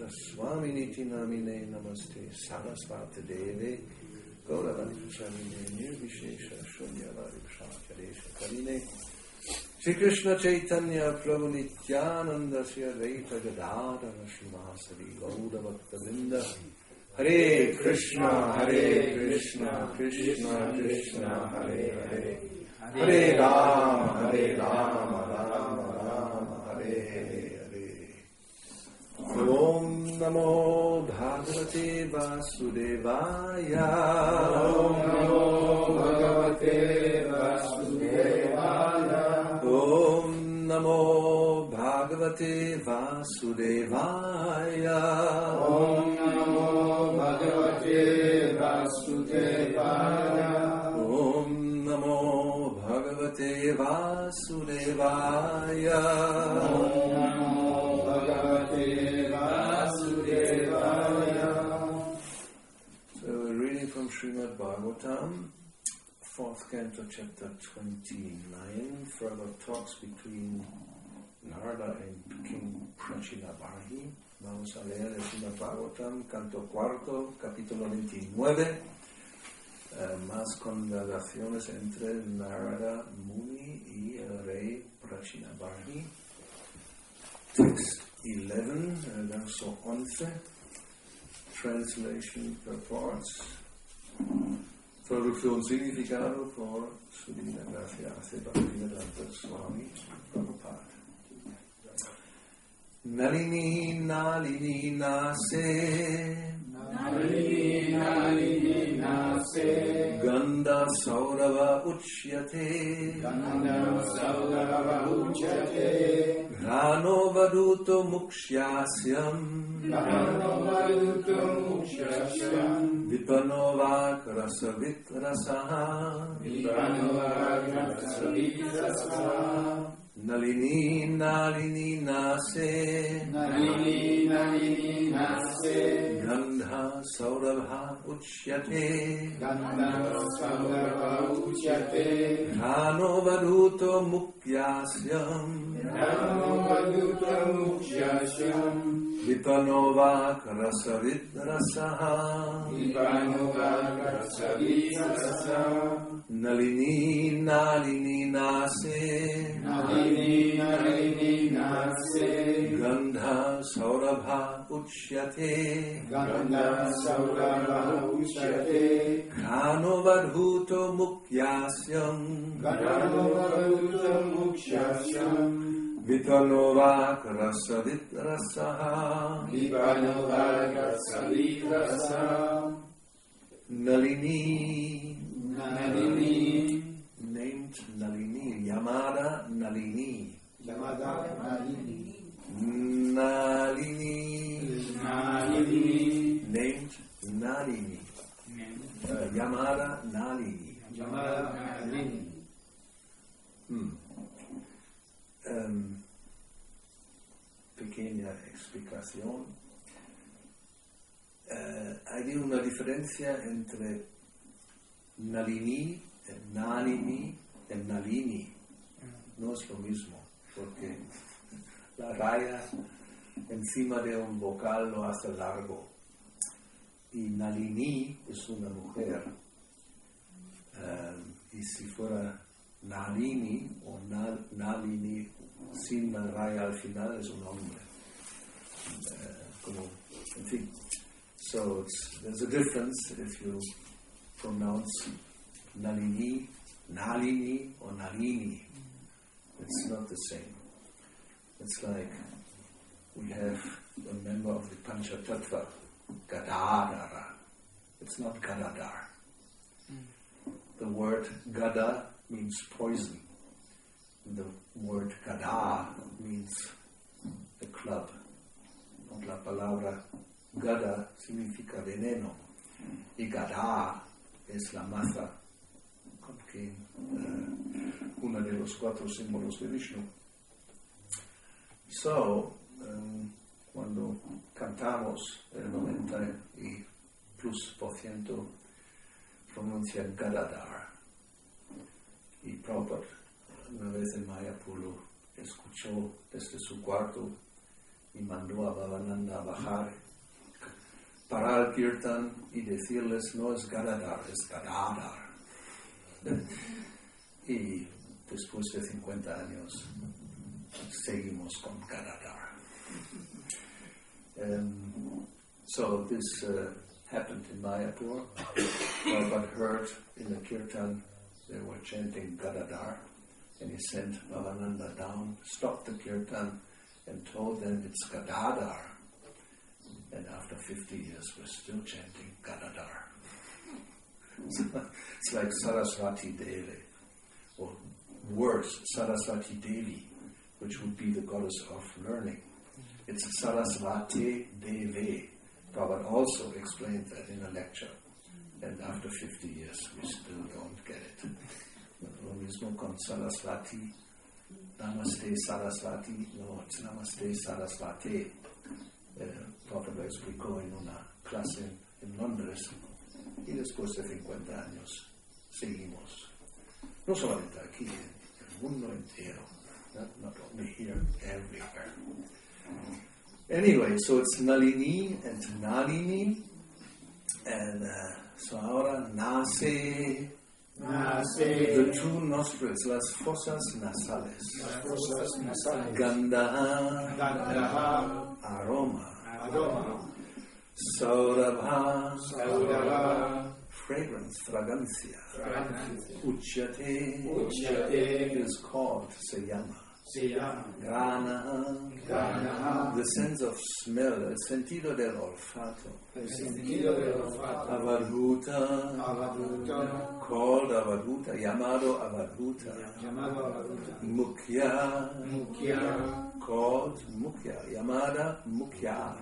Swaminiti namine namaste sarasvata deve Gauravani chamine nirvishesha shunyavadi kshacharesha karine Shri Krishna Chaitanya Prabhu Nityananda Sri Advaita Gadadhara Srimasari Gaura Bhakta Vrinda Hare Krishna, Krishna Krishna, Hare Hare, Hare Rama, Rama Rama, Hare Hare. Om Namo Bhagavate Vasudevaya. Om Namo Bhagavate Vasudevaya. Om Namo Bhagavate Vasudevaya. Om Namo Bhagavate Vasudevaya. Om Namo Bhagavate Vasudevaya. Om Namo Bhagavate Vasudevaya. So we're reading from Srimad Bhagavatam, 4th canto, chapter 29, further talks between Narada and King Prachinabarhi. Vamos a leer el Srimad Bhagavatam, canto 4, capítulo 29, más conversaciones entre Narada Muni y el rey Prachinabarhi. Text 11, verso 11, translation purports. Traducción significado por su divina gracia hace Bhakti-yoga Swami Prabhupada. Nalini Nalini Nase, Nalini Nalini Nase, Ganda Saurava Uchyate, Ganda Saurava Uchyate, Grano Vaduto Mukshyasyam, Grano Vaduto Mukshyasyam, Vipanova Rasavit Rasaha, Vipanova Rasavit Rasaha, Nalini Nalini Nase, Nalini Nalini Nase, Gandha Saurabha Uchyate, Ganda Saurava Uchyate, Grano Vaduto Mukyasyam, Grano Vaduto Mukshyasyam, Vipanova Rasavit Rasaha, Vipanova Rasavit Rasaha, Nalini Nalini Nase, Nalini Nalini Nase, Gandha Saurabha Uchyate, Ganda Saurava Uchyate, Grano Vadhuto Mukyasyam, Grano Vaduto Mukshyasyam, Vipanova Rasavit Rasaha, Vipanova Rasavit Rasaha, Nalini, Nalini, named Nalini, Yamada Nalini, Yamada Nalini, Nalini, Nalini, named Nalini, Yamada Nalini. Yamada Nalini. Pequeña explicación. Hay una diferencia entre Nalini, Nalini y Nalini. No es lo mismo, porque la raya encima de un vocal lo hace largo. Y Nalini es una mujer. Y si fuera Nalini o Nalini sin la raya al final es un hombre. En fin. So there's a difference if you pronounce Nalini, Nalini or Nalini. It's not the same. It's like we have a member of the Panchatattva, Gadadhara. It's not Gadadhar. The word Gada means poison. The word Gada means a club. La palabra Gada significa veneno. Y Gada es la maza con que uno de los 4 símbolos de Vishnu. So, cuando cantamos el 90% y plus pronuncia Gadadhar. Y Prabhupada una vez en Mayapur escuchó desde su cuarto y mandó a Bhavananda a bajar, parar el kirtan y decirles no es Gadadhar, es Gadadhar. Y después de 50 años seguimos con Gadadhar. So this happened in Mayapur, but heard in the kirtan they were chanting Gadadhar, and he sent Bhavananda down, stopped the kirtan, and told them it's Gadadhar. And after 50 years, we're still chanting Gadadhar. It's like Saraswati Devi, or worse, Saraswati Devi, which would be the goddess of learning. It's Saraswati Devi. Prabhupada also explained that in a lecture. And after 50 years, we still don't get it. Lo mismo con Saraswati. Namaste Saraswati. No, it's Namaste Saraswati. Prabhupada explicó en una clase en Londres. Y después de 50 años, seguimos. No solamente aquí, en el mundo entero. Not only here, everywhere. Anyway, so it's Nalini and Nalini. And so ahora nace the two nostrils, las fosas nasales. Gandha, aroma. Saurabha, fragrance, fragancia. Uchyate is called Sayama. Grana, the sense of smell, el sentido del olfato. Avadhuta, called Avadhuta, llamado Avadhuta. Mukhya, called Mukhya, llamada Mukhya.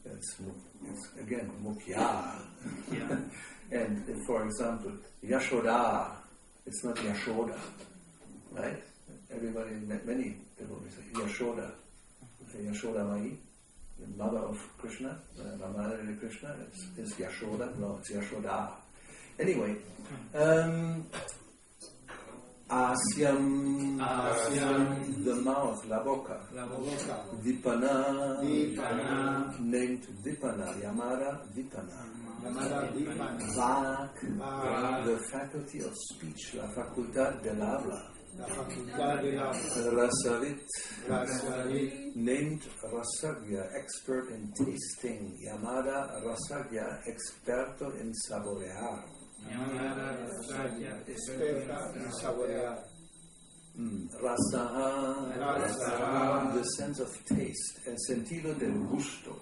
It's again Mukhya. And for example, Yashoda, it's not Yashoda. Right? Everybody, many people say Yashoda. Yashoda Mai, the mother of Krishna, the mother of Krishna is Yashoda. No, it's Yashoda. Anyway, Asyam, the mouth, la boca. Vipana, named Vipana, Yamada Vipana. Vak, the faculty of speech, la facultad del habla. Rasavit, named Rasagya, expert in tasting. Yamada Rasagya, experto en saborear. Rasaha, the sense of taste, el sentido del gusto.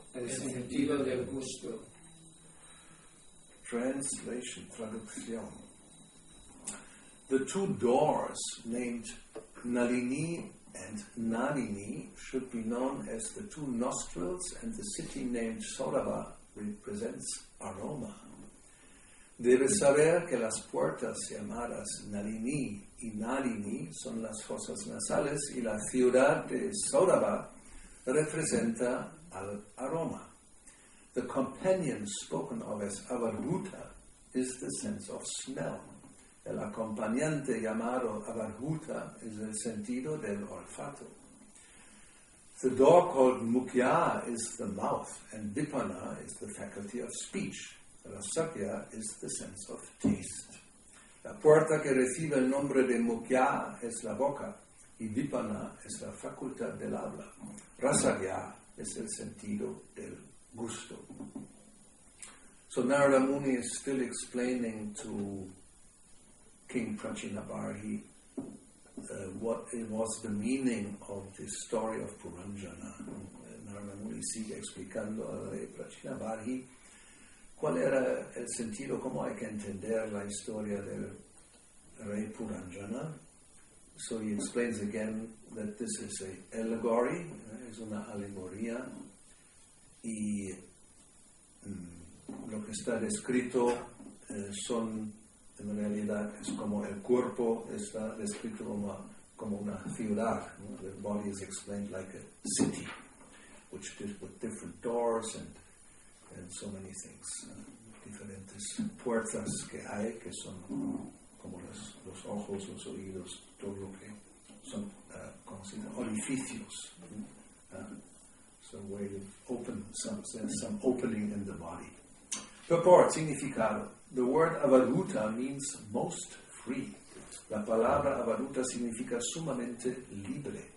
Translation, traducción. The two doors named Nalini and Nalini should be known as the two nostrils, and the city named Saurabha represents aroma. Debes saber que las puertas llamadas Nalini y Nalini son las fosas nasales y la ciudad de Saurabha representa al aroma. The companion spoken of as Avadhuta is the sense of smell. El acompañante llamado Avadhuta is el sentido del olfato. The door called Mukhya is the mouth, and Vipana is the faculty of speech. Rasakya is the sense of taste. La puerta que recibe el nombre de Mukhya es la boca, y Vipana es la facultad del habla. Rasakya es el sentido del gusto. So Narada Muni is still explaining to King Prachinabarhi what was the meaning of the story of Puranjana. Narada Muni sigue explicando al rey Prachinabarhi cuál era el sentido, cómo hay que entender la historia del rey Puranjana. So he explains again that this is an allegory, es una alegoría, y lo que está descrito son, en realidad, es como el cuerpo está descrito como una ciudad. ¿No? The body is explained like a city, which with different doors and so many things. Diferentes puertas que hay, que son como los ojos, los oídos, todo lo que son orificios. So where you open there's some opening in the body. Purport, significado. The word Avadhuta means most free. La palabra Avadhuta significa sumamente libre.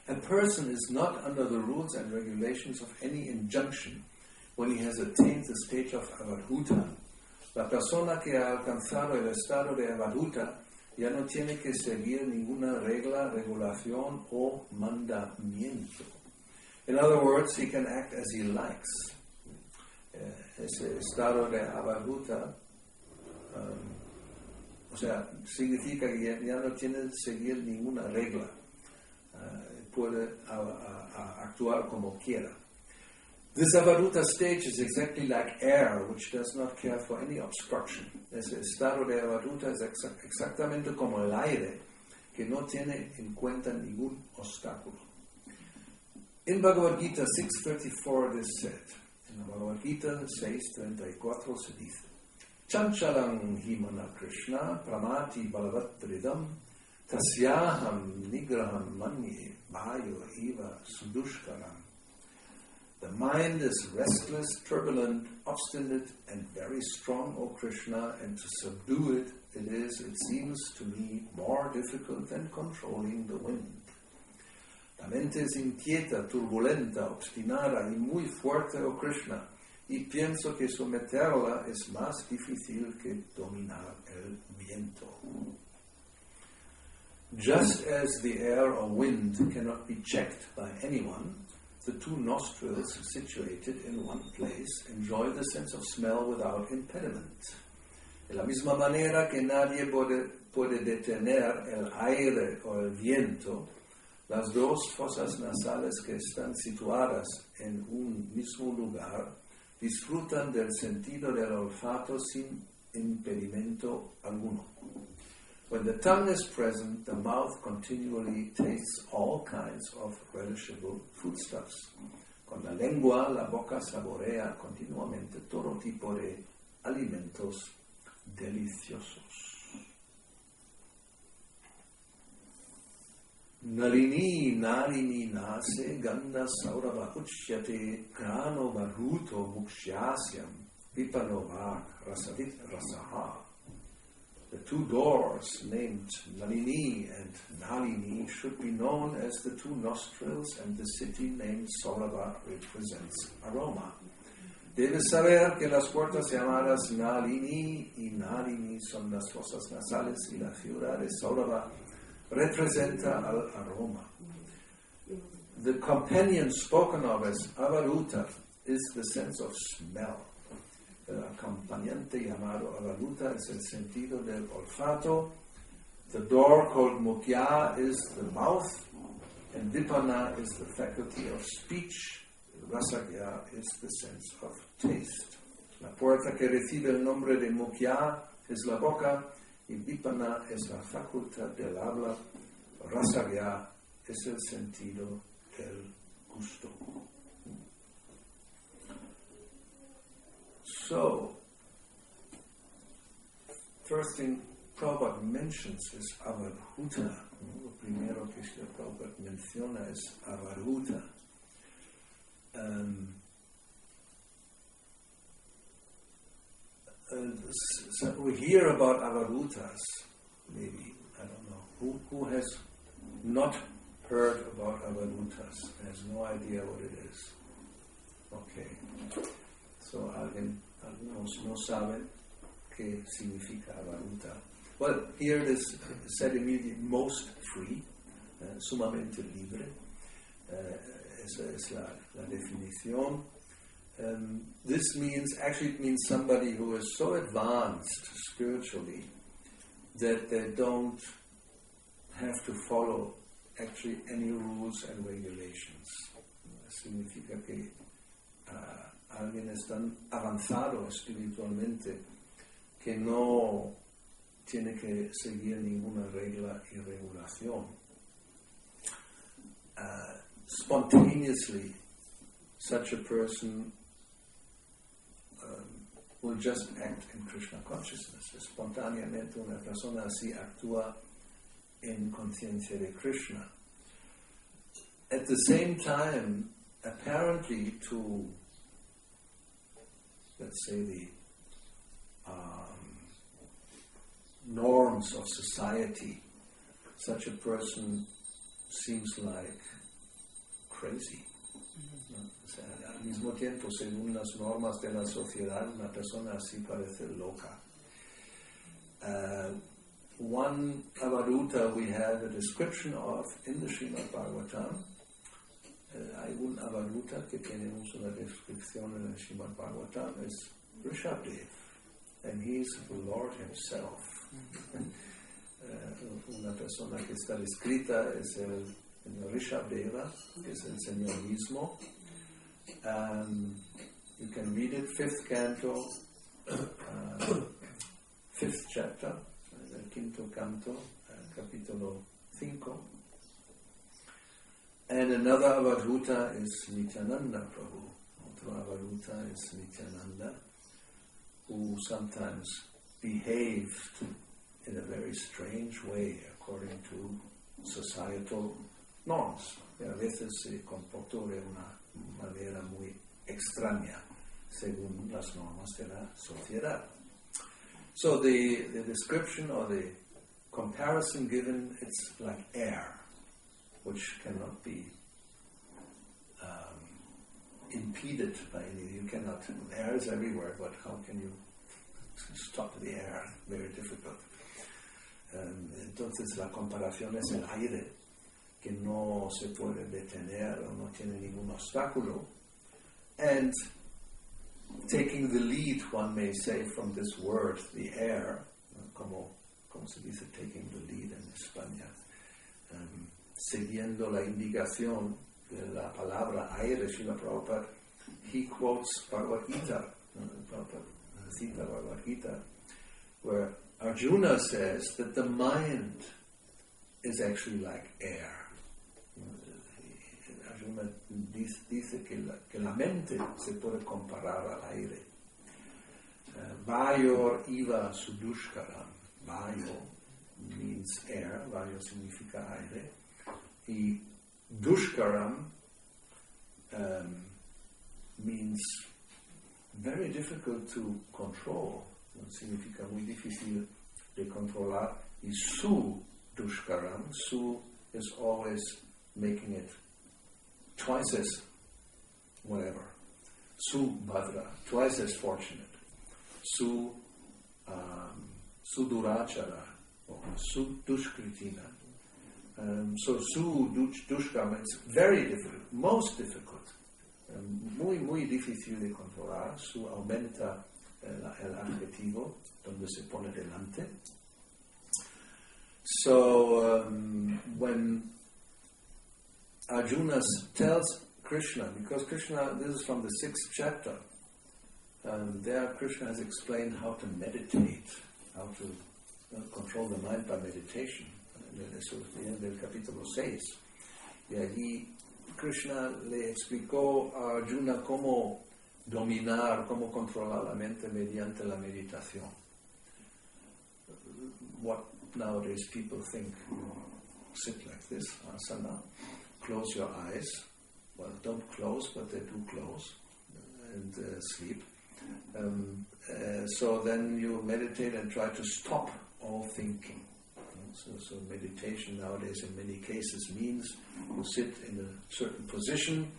A person is not under the rules and regulations of any injunction, when he has attained the stage of avadhuta. La persona que ha alcanzado el estado de avadhuta ya no tiene que seguir ninguna regla, regulación o mandamiento. In other words, he can act as he likes. Ese estado de avadhuta, o sea, significa que ya no tiene que seguir ninguna regla. Puede actuar como quiera. This avadhuta stage is exactly like air, which does not care for any obstruction. Ese estado de avadhuta es exactamente como el aire, que no tiene en cuenta ningún obstáculo. In Bhagavad Gita 6.34 it is said, en la Bhagavad Gita 6.34 se dice, Chanchalang himana Krishna pramati balavatridam tasyaham nigraham manye bhayo eva sudushkaram. The mind is restless, turbulent, obstinate, and very strong, O Krishna, and to subdue it, it seems to me, more difficult than controlling the wind. La mente es inquieta, turbulenta, obstinada y muy fuerte, O Krishna, y pienso que someterla es más difícil que dominar el viento. Just as the air or wind cannot be checked by anyone, the two nostrils situated in one place enjoy the sense of smell without impediment. De la misma manera que nadie puede detener el aire o el viento, las dos fosas nasales que están situadas en un mismo lugar disfrutan del sentido del olfato sin impedimento alguno. When the tongue is present, the mouth continually tastes all kinds of relishable foodstuffs. Con la lengua, la boca saborea continuamente todo tipo de alimentos deliciosos. Nalini nalini nase ganda saurava uchyate krano varhuto mukshasyam vipanovak rasavit rasaha. The two doors named Nalini and Nalini should be known as the two nostrils, and the city named Saurabha represents aroma. Debes saber que las puertas llamadas Nalini y Nalini son las fosas nasales y la ciudad de Saurabha representa al aroma. The companion spoken of as avadhuta is the sense of smell. El acompañante llamado avadhuta es el sentido del olfato. The door called mukya is the mouth, and vipana is the faculty of speech. Rasagya is the sense of taste. La puerta que recibe el nombre de mukya es la boca, y vipana es la facultad del habla. Rasagya es el sentido del gusto. So, first thing Prabhupada mentions is avadhuta. Lo primero que Srila Prabhupada menciona es avadhuta. So we hear about avadhutas, maybe, I don't know. Who has not heard about avadhutas, has no idea what it is? Okay. So algunos no saben qué significa avadhuta. Well, here it is said immediately, most free, sumamente libre. Esa es la definición. This means, actually it means somebody who is so advanced spiritually that they don't have to follow actually any rules and regulations. Significa que alguien es tan avanzado espiritualmente que no tiene que seguir ninguna regla y regulación. Spontaneously, such a person will just act in Krishna consciousness. Espontáneamente una persona así actúa en conciencia de Krishna. At the same time, apparently to, let's say, the norms of society, such a person seems like crazy. ¿no? O sea, al mismo tiempo, según las normas de la sociedad, una persona así parece loca. One avaruta we have a description of in the Srimad Bhagavatam. Hay un avaruta que tenemos una descripción en el Srimad Bhagavatam, es Rishabdev, and he's the Lord himself. Una persona que está descrita es el Rishabdeva, que es el Señor mismo. You can read it, 5th canto, 5th chapter, el quinto canto, capítulo 5. And another avaruta is Nityananda Prabhu. Otro avaruta is Nityananda, who sometimes behaved in a very strange way according to societal norms. Y a veces se comportó de una manera muy extraña según las normas de la sociedad. So the description or the comparison given, it's like air, which cannot be impeded by anything. You cannot, air is everywhere, but how can you stop the air? Very difficult. Entonces la comparación es el aire, que no se puede detener o no tiene ningún obstáculo. And taking the lead, one may say, from this word, the air, como se dice taking the lead en España, siguiendo la indicación de la palabra aire, Srila Prabhupada, he quotes Bhagavad Gita, Prabhupada cita Bhagavad Gita, where Arjuna says that the mind is actually like air. Arjuna dice que la mente se puede comparar al aire. Vayor iva sudushkaram. Vayo means air, vayo significa aire. Y dushkaram means very difficult to control. Significa muy difícil de controlar. Y su dushkaram, su is always making it twice as whatever. Su bhadra, twice as fortunate. Su durachara, or su dushkritina. So su dushkam, it's very difficult, most difficult. Muy difícil de controlar. Su aumenta el adjetivo donde se pone delante. So when Arjuna tells Krishna, because Krishna, this is from the 6th chapter, there Krishna has explained how to meditate, how to control the mind by meditation. Eso es del capítulo 6. Y allí Krishna le explicó a Arjuna cómo dominar, cómo controlar la mente mediante la meditación. What nowadays people think, sit like this, asana, close your eyes. Well, don't close, but they do close, and sleep. So then you meditate and try to stop all thinking. So meditation nowadays in many cases means you sit in a certain position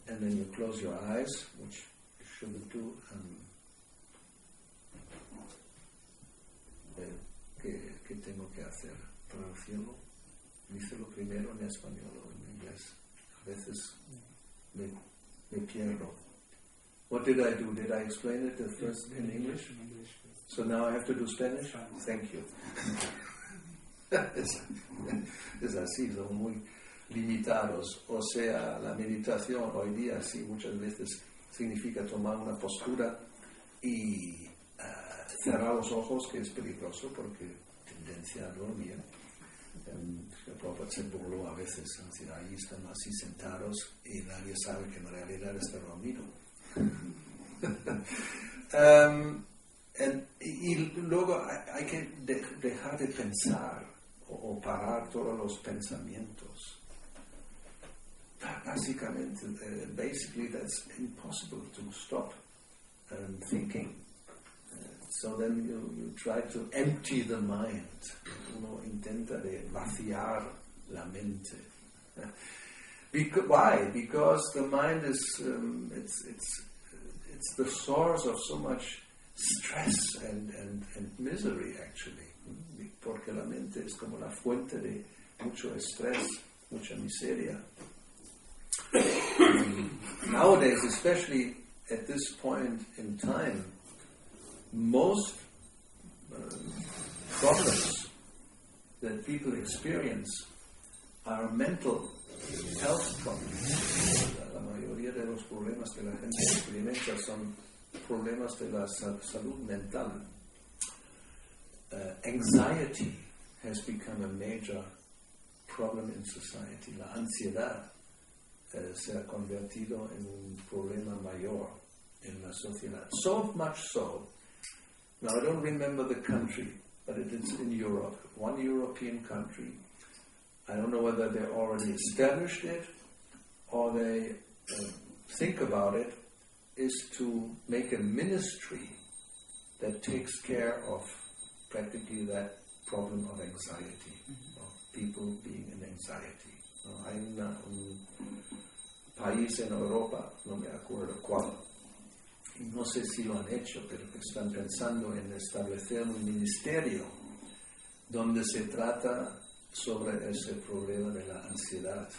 and then you close your eyes, which you shouldn't do. ¿Qué tengo que hacer? Traducirlo. Díselo primero en español o en inglés. A veces me pierdo. What did I do? Did I explain it at first in English? So now I have to do Spanish? Thank you. Es así, son muy limitados. O sea, la meditación hoy día sí muchas veces significa tomar una postura y cerrar los ojos, que es peligroso porque tendencia a dormir. El Prabhupada se burló a veces, así, ahí están así sentados y nadie sabe que en realidad está dormido. Y luego hay que dejar de pensar o parar todos los pensamientos. Básicamente, basically that's impossible to stop thinking. So then you try to empty the mind. Uno intenta de vaciar la mente. Why? Because the mind is it's the source of so much stress and misery, actually. Porque la mente es como la fuente de mucho estrés, mucha miseria. Nowadays, especially at this point in time, most problems that people experience are mental health problems. La mayoría de los problemas que la gente experimenta son problemas de la salud mental. Anxiety has become a major problem in society. La ansiedad se ha convertido en un problema mayor en la sociedad. So much so, now I don't remember the country, but it is in Europe, one European country. I don't know whether they already established it or they think about it, is to make a ministry that takes care of practically that problem of anxiety, of people being in anxiety. Hay un país en Europa, no me acuerdo cuál, y no sé si lo han hecho, pero están pensando en establecer un ministerio donde se trata sobre ese problema de la ansiedad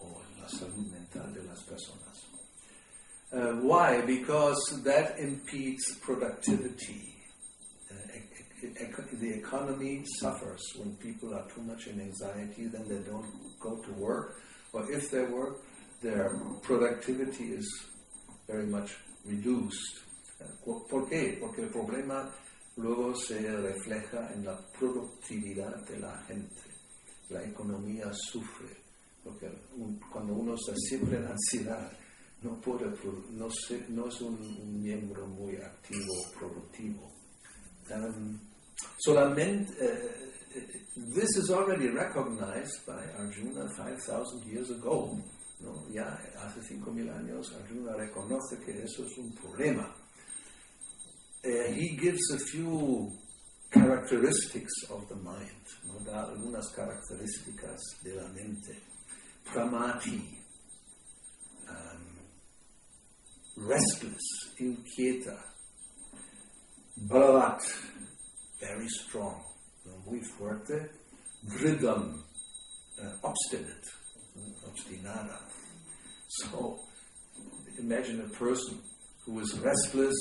o la salud mental de las personas. Why? Because that impedes productivity. The economy suffers when people are too much in anxiety, then they don't go to work, or if they work, their productivity is very much reduced. ¿Por qué? Porque el problema luego se refleja en la productividad de la gente. La economía sufre, porque cuando uno está siempre en ansiedad, no es un miembro muy activo, productivo. This is already recognized by Arjuna 5,000 years ago. ¿No? Ya hace 5,000 años Arjuna reconoce que eso es un problema. He gives a few characteristics of the mind, ¿no? Da algunas características de la mente. Pramati, restless, inquieta. Balavat, very strong, muy fuerte. Dridam, obstinate, obstinada. So, imagine a person who is restless,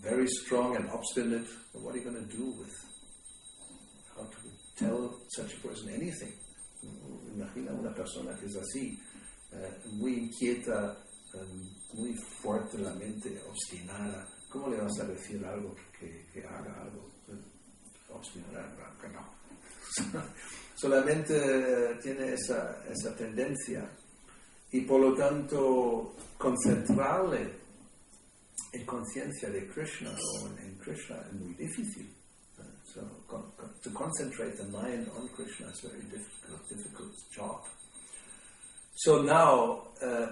very strong and obstinate. What are you going to do with? How to tell such a person anything? Imagina una persona que es así, muy inquieta, muy fuerte la mente, obstinada. ¿Cómo le vas a decir algo que haga algo? Obstinada, que no. Solamente tiene esa tendencia y por lo tanto concentrarle en conciencia de Krishna o en Krishna es muy difícil. So to concentrate the mind on Krishna is a very difficult job. So now,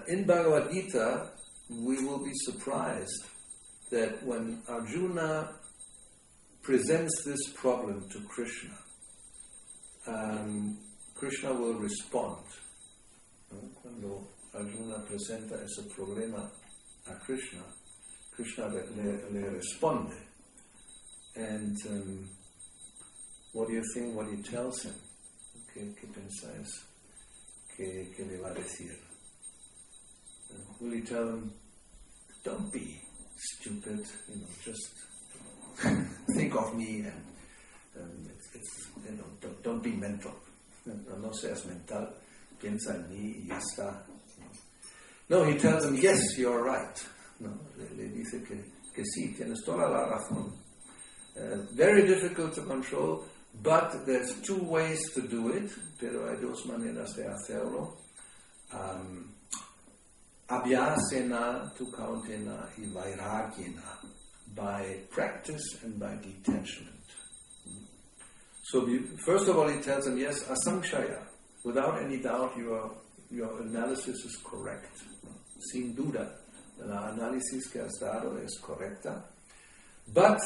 in Bhagavad Gita, we will be surprised that when Arjuna presents this problem to Krishna, Krishna will respond. Cuando Arjuna presenta ese problema a Krishna, Krishna le responde. And what do you think what he tells him? ¿Qué pensáis que le va a decir? Will he tell him, don't be stupid, just think of me and don't be mental. No seas mental, piensa en mí y ya está. No, he tells him, yes, you're right. No, le dice que sí, tienes toda la razón. Very difficult to control, but there's two ways to do it, pero hay dos maneras de hacerlo. Abhyasena tu kauntina y vairagyena, by practice and by detachment. So first of all he tells him, yes, asamshaya, without any doubt your analysis is correct. Sin duda, la análisis que has dado es correcta. But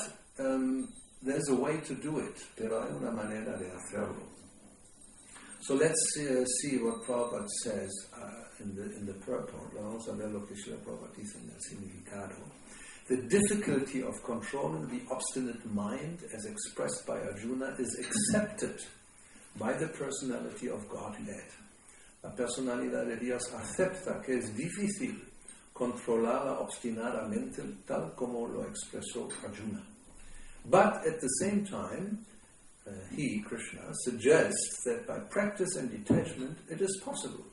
there's a way to do it, pero hay una manera de hacerlo. So let's see what Prabhupada says. in the purport, vamos a ver lo que Srila Prabhupada dice en el significado. The difficulty of controlling the obstinate mind as expressed by Arjuna is accepted by the personality of Godhead. La personalidad de Dios acepta que es difícil controlarla obstinadamente tal como lo expresó Arjuna. But at the same time, he, Krishna, suggests that by practice and detachment it is possible.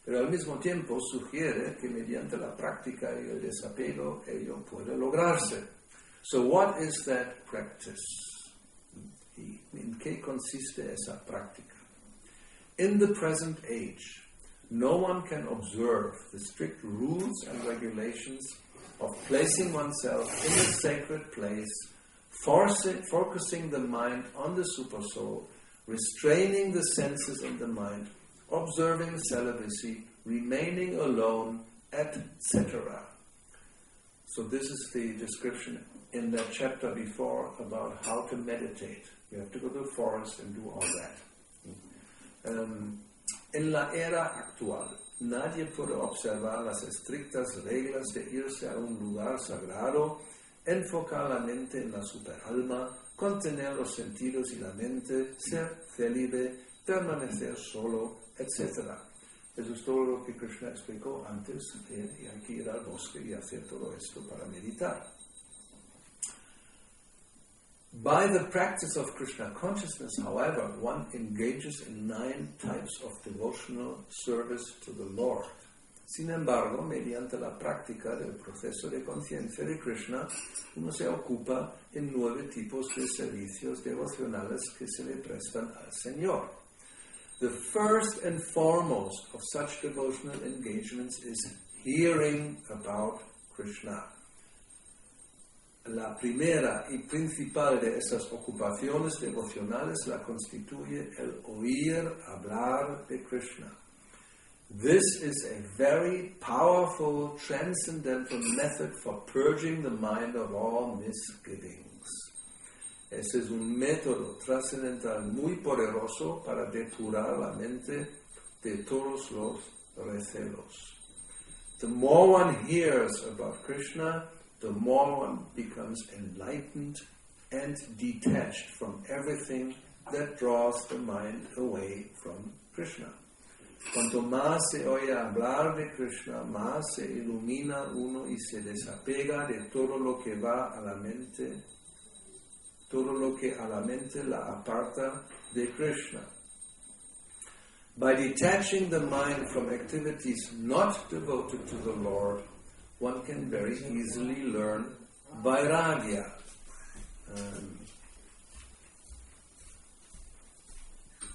Pero al mismo tiempo sugiere que mediante la práctica y el desapego ello puede lograrse. So what is that practice? ¿En qué consiste esa práctica? In the present age, no one can observe the strict rules and regulations of placing oneself in a sacred place, focusing the mind on the Supersoul, restraining the senses and the mind, observing celibacy, remaining alone, etc. So this is the description in that chapter before about how to meditate. You have to go to the forest and do all that. En la era actual, nadie puede observar las estrictas reglas de irse a un lugar sagrado, enfocar la mente en la superalma, contener los sentidos y la mente, ser célibe, permanecer solo, etc. Eso es todo lo que Krishna explicó antes, y hay que ir al bosque y hacer todo esto para meditar. By the practice of Krishna consciousness, however, one engages in 9 types of devotional service to the Lord. Sin embargo, mediante la práctica del proceso de conciencia de Krishna, uno se ocupa en 9 tipos de servicios devocionales que se le prestan al Señor. The first and foremost of such devotional engagements is hearing about Krishna. La primera y principal de esas ocupaciones devocionales la constituye el oír hablar de Krishna. This is a very powerful, transcendental method for purging the mind of all misgivings. Ese es un método trascendental muy poderoso para depurar la mente de todos los recelos. The more one hears about Krishna, the more one becomes enlightened and detached from everything that draws the mind away from Krishna. Cuanto más se oye hablar de Krishna, más se ilumina uno y se desapega de todo lo que va a la mente, todo lo que a la mente la aparta de Krishna. By detaching the mind from activities not devoted to the Lord, one can very easily learn vairagya.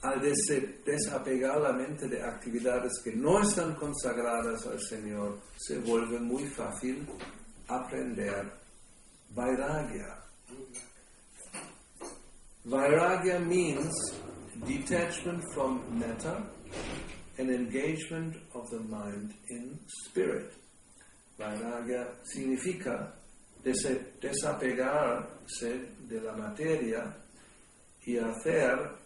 Al desapegar la mente de actividades que no están consagradas al Señor, se vuelve muy fácil aprender vairagya. Vairagya means detachment from matter and engagement of the mind in spirit. Vairagya significa desapegarse de la materia y hacer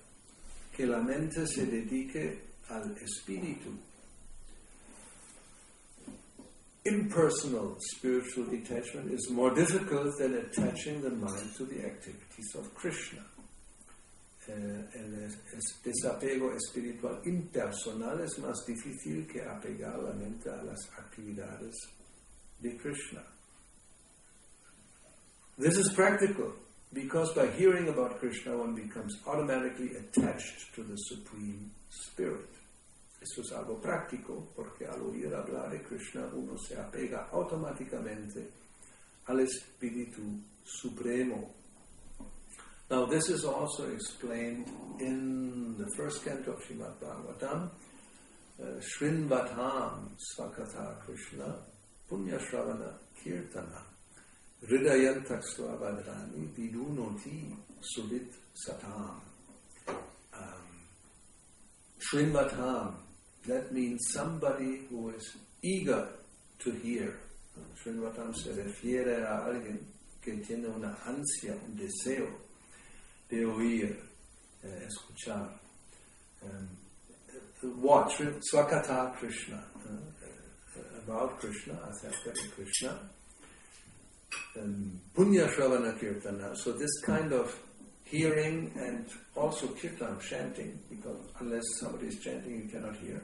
que la mente se dedique al espíritu. Impersonal spiritual detachment is more difficult than attaching the mind to the activities of Krishna. El desapego espiritual impersonal es más difícil que apegar la mente a las actividades de Krishna. This is practical because by hearing about Krishna one becomes automatically attached to the Supreme Spirit. Esto es algo práctico porque al oír hablar de Krishna uno se apega automáticamente al Espíritu Supremo. Now this is also explained in the first canto of Srimad Bhagavatam, Shrinvatam Svakatha Krishna Punya Shravana Kirtana Hridayantaksva Vadrani Vidunoti Sudit Satam. Shrinvatam, that means somebody who is eager to hear. Shrinvatam se refiere a alguien que tiene una ansia, un deseo de oír, escuchar. watch Swakata Krishna, about Krishna, acerca de Krishna, Punya Shravana Kirtana. So this kind of hearing and also kirtan, chanting, because unless somebody is chanting you cannot hear.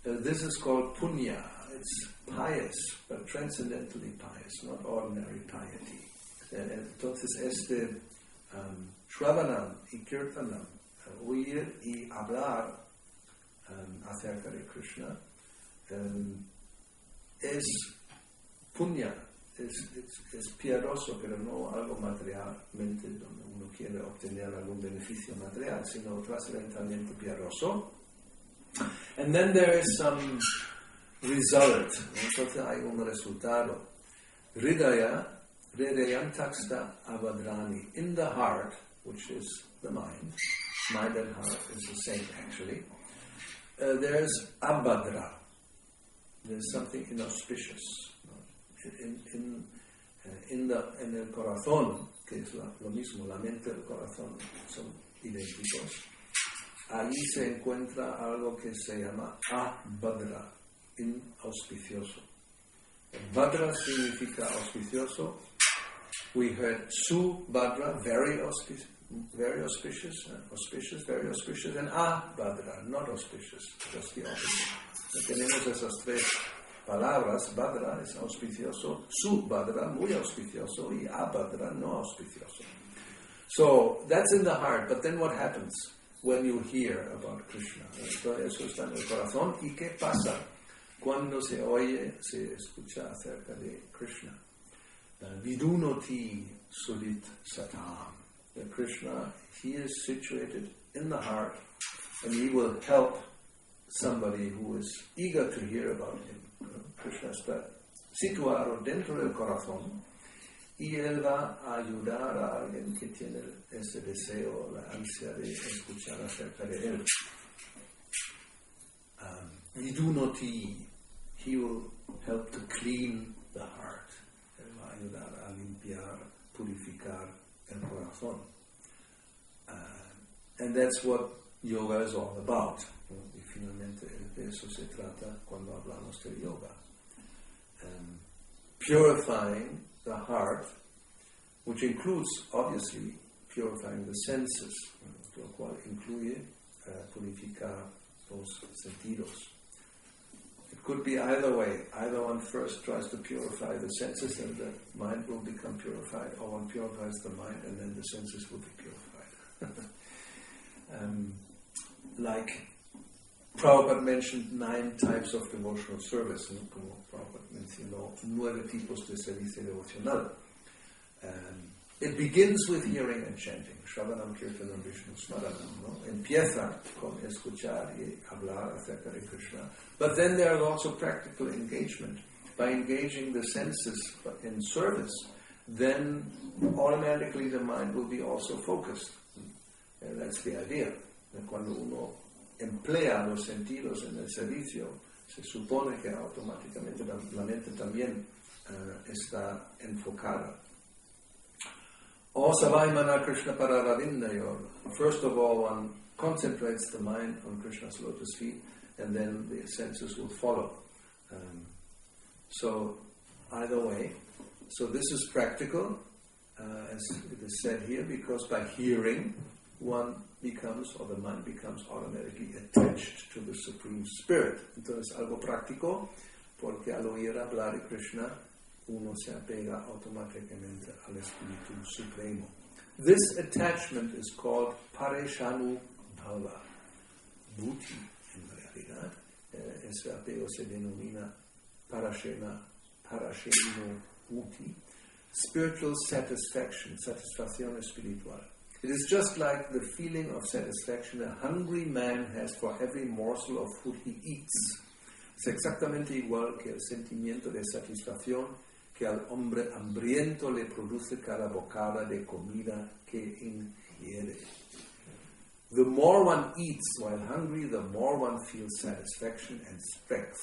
This is called punya. It's pious, but transcendentally pious, not ordinary piety. Entonces Shravanam y Kirtanam, oír y hablar acerca de Krishna, es punya, es piadoso, pero no algo materialmente donde uno quiere obtener algún beneficio material, sino trascendentalmente piadoso. And then there is some result. Entonces hay un resultado. Hridayam taksta avadrani. In the heart, which is the mind and heart is the same actually, there's abhadra. There's something inauspicious. En el corazón, que es lo mismo, la mente y el corazón son idénticos. Allí se encuentra algo que se llama abhadra, inauspicioso. Bhadra significa auspicioso. We heard subhadra, very auspicious, very auspicious, and abhadra, not auspicious, just the opposite. Tenemos esas tres palabras. Bhadra es auspicioso, subhadra muy auspicioso, y abhadra no auspicioso. So that's in the heart, but then what happens when you hear about Krishna? Eso está en el corazón. ¿Y qué pasa cuando se oye, se escucha acerca de Krishna? Vidunoti sudit satam. Krishna, he is situated in the heart, and he will help somebody who is eager to hear about him. Krishna está situado dentro del corazón, y él va a ayudar a alguien que tiene ese deseo, la ansia de escuchar acerca de él. Vidunoti, he will help to clean the heart. Él va a ayudar a limpiar, purificar el corazón. And that's what yoga is all about. Y finalmente de eso se trata cuando hablamos de yoga. Purifying the heart, which includes, obviously, purifying the senses, lo cual incluye purificar los sentidos. It could be either way. Either one first tries to purify the senses and the mind will become purified, or one purifies the mind and then the senses will be purified. Like Prabhupada mentioned 9 types of devotional service, ¿no? Como Prabhupada mencionó 9 tipos de servicio devocional. It begins with hearing and chanting. Shravanam, Kirtanam, Vishnu, Smaranam. ¿No? Empieza con escuchar y hablar acerca de Krishna. But then there is also practical engagement. By engaging the senses in service, then automatically the mind will be also focused. That's the idea. Cuando uno emplea los sentidos en el servicio, se supone que automáticamente la mente también está enfocada. O Savaimana Krishna Pararavindayor. First of all, one concentrates the mind on Krishna's lotus feet, and then the senses will follow. So, either way. So this is practical, as it is said here, because by hearing, one becomes, or the mind becomes automatically attached to the Supreme Spirit. Entonces, algo práctico, porque al oír hablar de Krishna, uno se apega automáticamente al Espíritu Supremo. This attachment is called Pareshanu Bhava. Bhuti, en realidad. Ese apego se denomina Parashenu Bhuti. Spiritual satisfaction, satisfacción espiritual. It is just like the feeling of satisfaction a hungry man has for every morsel of food he eats. Es exactamente igual que el sentimiento de satisfacción que al hombre hambriento le produce cada bocada de comida que ingiere. The more one eats while hungry, the more one feels satisfaction and strength.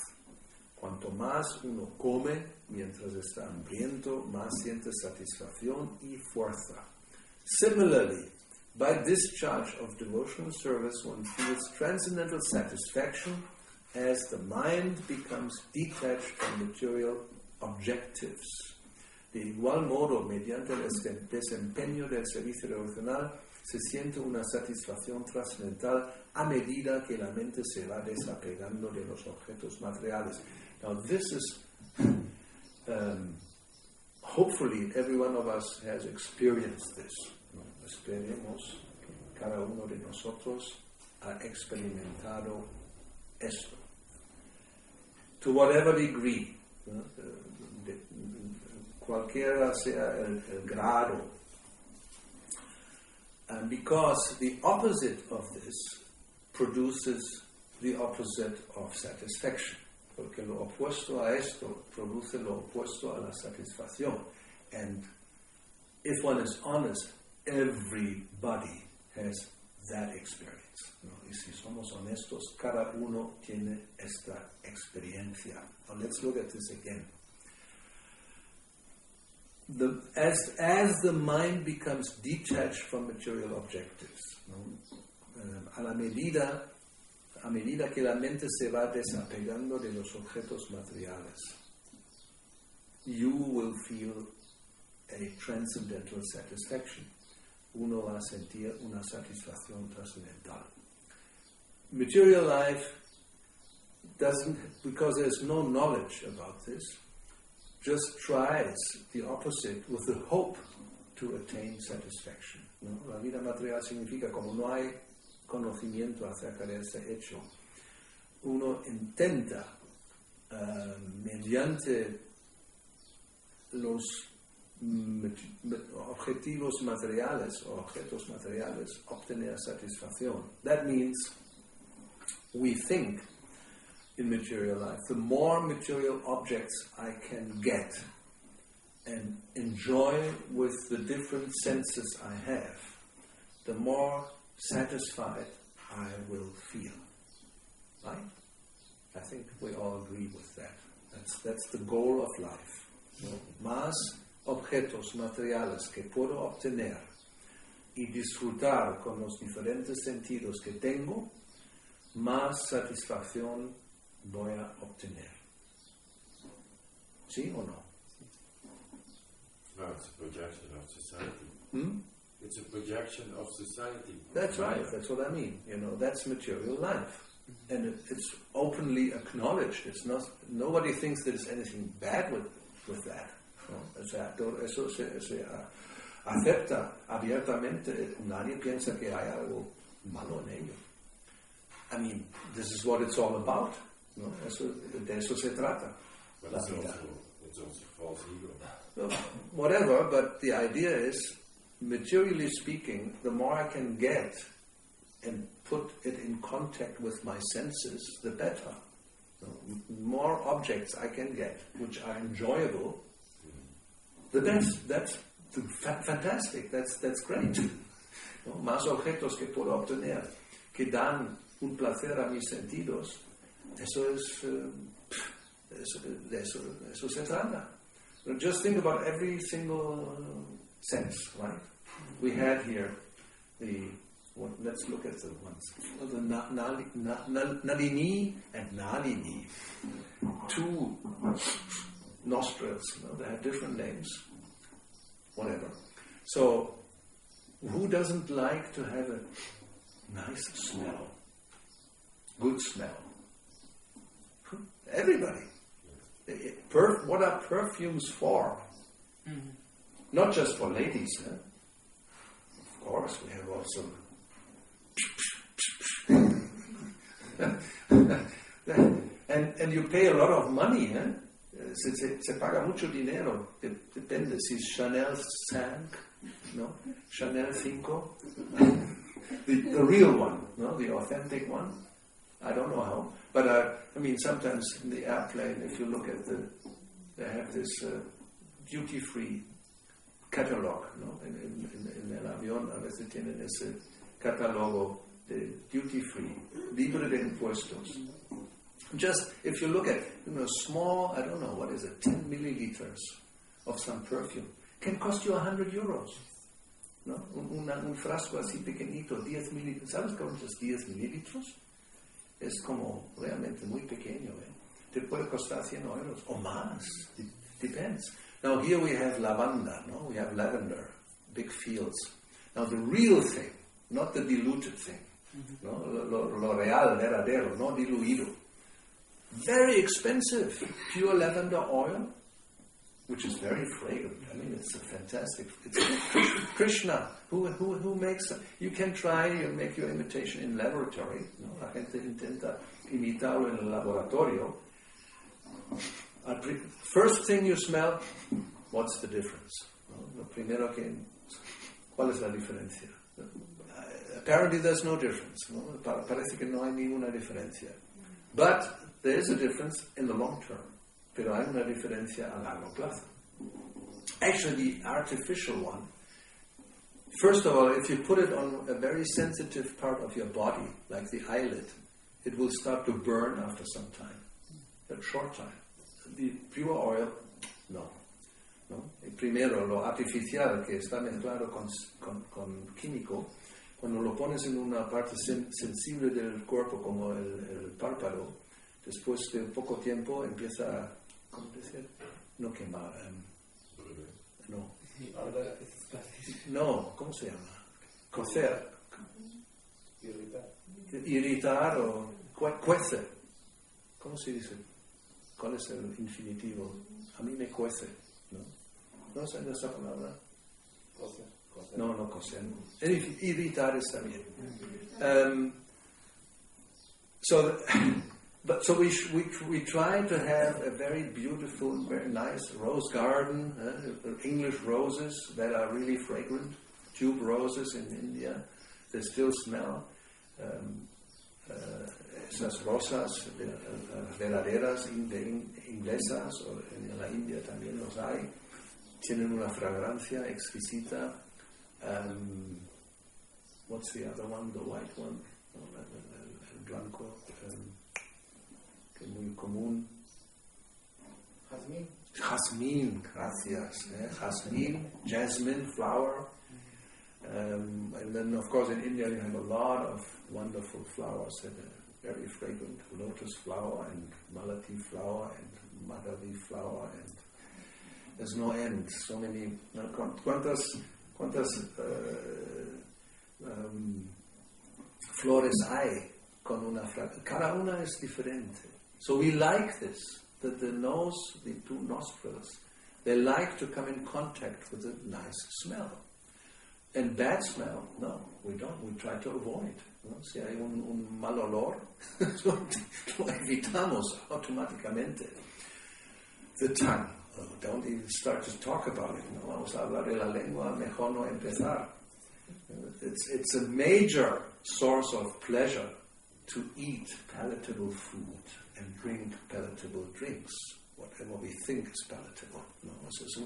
Cuanto más uno come mientras está hambriento, más siente satisfacción y fuerza. Similarly, By discharge of devotional service, one feels transcendental satisfaction as the mind becomes detached from material objectives. De igual modo, mediante el desempeño del servicio devocional, se siente una satisfacción trascendental a medida que la mente se va desapegando de los objetos materiales. Now this is, hopefully every one of us has experienced this. ¿No? Esperemos que cada uno de nosotros ha experimentado esto. To whatever degree, ¿no? Cualquiera sea el grado. And because the opposite of this produces the opposite of satisfaction. Porque lo opuesto a esto produce lo opuesto a la satisfacción. And if one is honest, everybody has that experience. ¿No? Y si somos honestos, cada uno tiene esta experiencia. Now let's look at this again. As the mind becomes detached from material objectives, ¿no? A medida que la mente se va desapegando de los objetos materiales, you will feel a transcendental satisfaction. Uno va a sentir una satisfacción trascendental. Material life doesn't, because there's no knowledge about this, just tries the opposite with the hope to attain satisfaction. ¿No? La vida material significa, como no hay conocimiento acerca de ese hecho, uno intenta, mediante los objetivos materiales o objetos materiales, obtener satisfacción. That means we think in material life, the more material objects I can get and enjoy with the different senses I have, the more satisfied I will feel. Right? I think we all agree with that. That's the goal of life. ¿No? Más objetos materiales que puedo obtener y disfrutar con los diferentes sentidos que tengo, más satisfacción voy a obtener. ¿Sí o no? No, it's a projection of society. Hmm? It's a projection of society. That's right, that's what I mean. You know, that's material life. And it's openly acknowledged. It's not, nobody thinks there's anything bad with that. ¿No? O sea, eso se acepta abiertamente. Nadie piensa que hay algo malo en ello. I mean, this is what it's all about. ¿No? De eso se trata. But it's also false ego. Well, whatever, but the idea is, materially speaking, the more I can get and put it in contact with my senses, the better. The more objects I can get, which are enjoyable, the best. That's fantastic. That's great. ¿No? Más objetos que puedo obtener que dan un placer a mis sentidos, eso se trata. Just think about every single sense, right? We had here let's look at the ones. The Nalini and Nalini. Two nostrils, they have different names. Whatever. So, who doesn't like to have a nice smell? Good smell. Everybody. What are perfumes for? Mm-hmm. Not just for ladies. Huh? Of course, we have also. and you pay a lot of money. Huh? Se paga mucho dinero. Depende. Si es Chanel 5, no? Chanel 5. The real one, no? The authentic one. I don't know how, but I mean, sometimes in the airplane, if you look at they have this duty-free catalog, no? En el avión a veces tienen ese catálogo de duty-free, libre de impuestos. Just, if you look at, small, I don't know, what is it, 10 milliliters of some perfume, can cost you €100. ¿no? Un frasco así pequeñito, 10 mililitros. ¿Sabes cuántos 10 mililitros? Es como realmente muy pequeño. Te puede costar 100 euros o más. It depends. Now here we have lavanda, no? We have lavender, big fields. Now the real thing, not the diluted thing, no? Lo real, verdadero, no diluido. Very expensive, pure lavender oil, which is very fragrant. I mean, it's a fantastic. It's Krishna who makes. You can try. You make your imitation in laboratory. No? La gente intenta imitarlo en el laboratorio. First thing you smell, what's the difference? No? Lo primero que, ¿cuál es la diferencia? Apparently, there's no difference. No? Parece que no hay ninguna diferencia. But there is a difference in the long term. Pero hay una diferencia a largo plazo. Actually, the artificial one, first of all, if you put it on a very sensitive part of your body, like the eyelid, it will start to burn after some time, a short time. The pure oil, no. Primero, lo artificial, que está mezclado con químico, cuando lo pones en una parte sensible del cuerpo, como el párpado, después de poco tiempo empieza, ¿cómo decir? No quemar. No, ¿cómo se llama? Cocer. Irritar o cuece. ¿Cómo se dice? ¿Cuál es el infinitivo? A mí me cuece, ¿no? ¿No sé esa palabra? Cocer. No cocer. Irritar está bien. So we try to have a very beautiful, very nice rose garden, English roses that are really fragrant, tube roses in India, they still smell. Esas rosas verdaderas inglesas, o en la India también los hay, tienen una fragancia exquisita. What's the other one? The white one? El blanco. Que es muy común. Jazmín, gracias. Jazmín, jasmine flower. And then, of course, in India you have a lot of wonderful flowers that are very fragrant. Lotus flower and malati flower and madhavi flower, and there's no end. So many. ¿Cuántas flores hay con una fragancia? Cada una es diferente. So we like this, that the nose, the two nostrils, they like to come in contact with a nice smell. And bad smell, no, we don't. We try to avoid. ¿No? Si hay un mal olor, lo evitamos automáticamente. The tongue, don't even start to talk about it. No vamos a hablar de la lengua, mejor no empezar. It's a major source of pleasure to eat palatable food and drink palatable drinks, whatever we think is palatable. No, es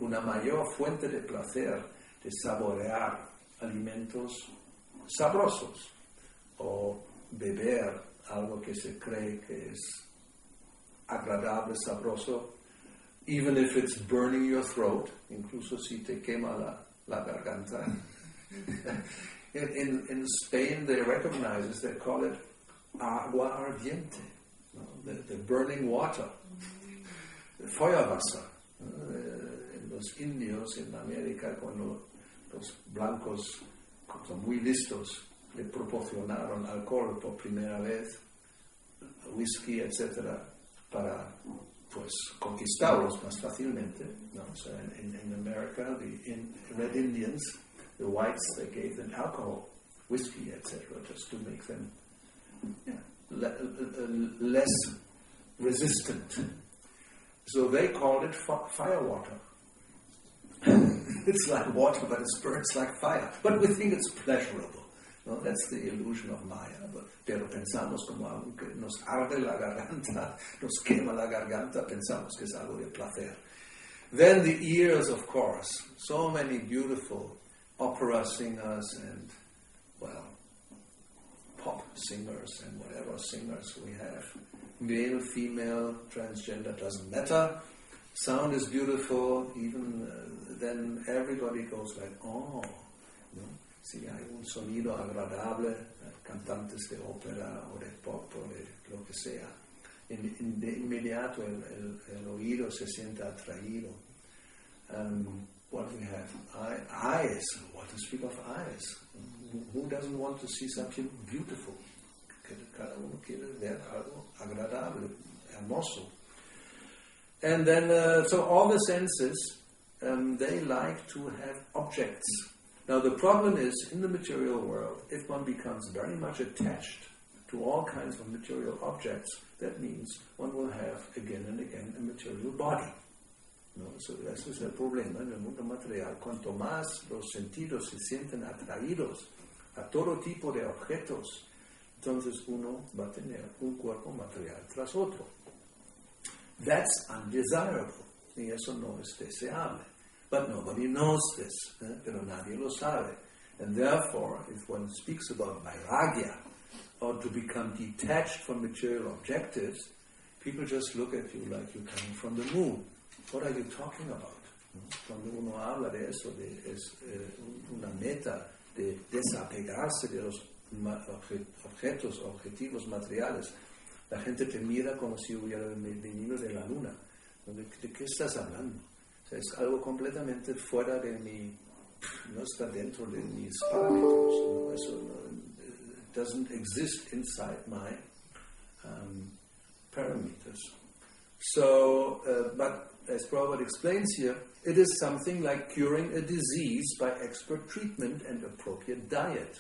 una mayor fuente de placer de saborear alimentos sabrosos o beber algo que se cree que es agradable, sabroso, even if it's burning your throat, incluso si te quema la garganta. In Spain they recognize this, they call it agua ardiente, no? the burning water, Feuerwasser. Los indios en América, cuando los blancos son muy listos, le proporcionaron alcohol por primera vez, whisky, etc., para pues conquistarlos más fácilmente. No? So in America, the Red Indians, the whites, they gave them alcohol, whiskey, etc., just to make them less resistant. So they called it fire water. It's like water, but it burns like fire. But we think it's pleasurable. No, that's the illusion of Maya. Pero pensamos como algo que nos arde la garganta, nos quema la garganta, pensamos que es algo de placer. Then the ears, of course. So many beautiful opera singers and, well, pop singers and whatever singers we have. Male, female, transgender, doesn't matter. sound is beautiful, even then everybody goes like, oh, ¿no? Si hay un sonido agradable, cantantes de ópera o de pop o de lo que sea, de inmediato el oído se siente atraído. What we have, eyes, what to speak of eyes? Who doesn't want to see something beautiful? Cada uno quiere ver algo agradable, hermoso. And then, so all the senses, they like to have objects. Now the problem is, in the material world, if one becomes very much attached to all kinds of material objects, that means one will have again and again a material body. ¿No? So, ese es el problema en el mundo material. Cuanto más los sentidos se sienten atraídos a todo tipo de objetos, entonces uno va a tener un cuerpo material tras otro. That's undesirable, y eso no es deseable. But nobody knows this, pero nadie lo sabe. And therefore, if one speaks about vairagya, or to become detached from material objectives, people just look at you like you're coming from the moon. What are you talking about? Cuando uno habla de eso, es una meta de desapegarse de los objetivos materiales. La gente te mira como si hubiera venido de la luna. ¿De qué estás hablando? O sea, es algo completamente fuera de no está dentro de mis parámetros. ¿No? Eso doesn't exist inside my parameters. So, but as Prabhupada explains here, it is something like curing a disease by expert treatment and appropriate diet.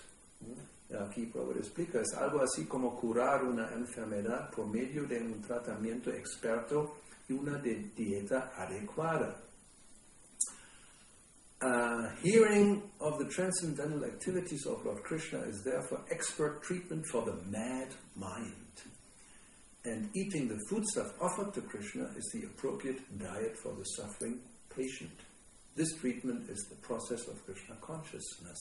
Aquí Prabhupada explica, es algo así como curar una enfermedad por medio de un tratamiento experto y una dieta adecuada. Hearing of the transcendental activities of Lord Krishna is therefore expert treatment for the mad mind. And eating the foodstuff offered to Krishna is the appropriate diet for the suffering patient. This treatment is the process of Krishna consciousness.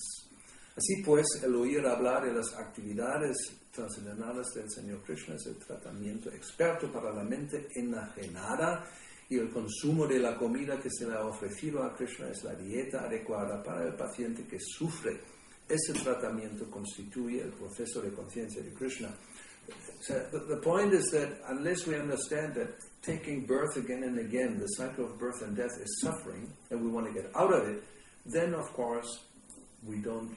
Así pues, el oír hablar de las actividades trascendentales del Señor Krishna es el tratamiento experto para la mente enajenada, y el consumo de la comida que se le ha ofrecido a Krishna es la dieta adecuada para el paciente que sufre. Ese tratamiento constituye el proceso de conciencia de Krishna. So the point is that unless we understand that taking birth again and again, the cycle of birth and death is suffering, and we want to get out of it, then of course we don't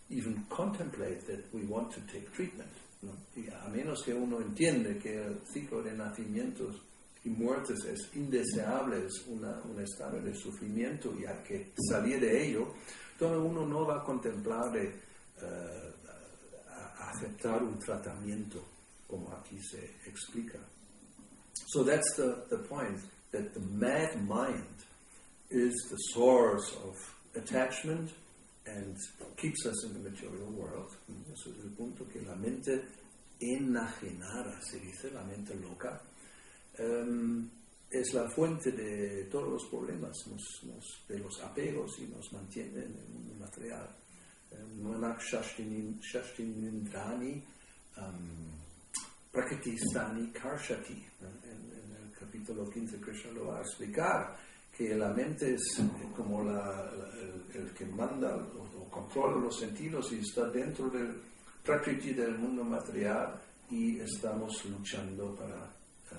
even contemplate that we want to take treatment. ¿No? Y a menos que uno entiende que el ciclo de nacimientos y muertes es indeseable, es un estado de sufrimiento y hay que salir de ello, entonces uno no va a contemplar de aceptar un tratamiento como aquí se explica. So that's the point, that the mad mind is the source of attachment and keeps us in the material world. Eso es el punto, que la mente enajenada, se dice, la mente loca, es la fuente de todos los problemas, de los apegos, y nos mantiene en el mundo material. Manak Shashtinindrani Prakriti-stani Karshati. En el capítulo 15 Krishna lo va a explicar, que la mente es como el que manda o controla los sentidos y está dentro del Prakriti, del mundo material, y estamos luchando para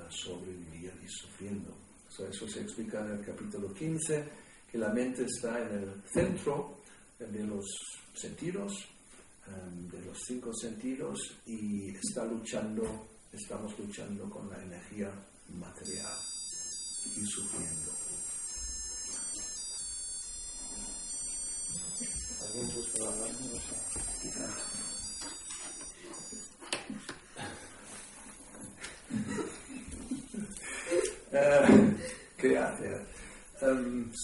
sobrevivir y sufriendo. So, eso se explica en el capítulo 15, que la mente está en el centro de los sentidos, de los 5 sentidos, y estamos luchando con la energía material y sufriendo. ¿Algún puso la mano? No sé.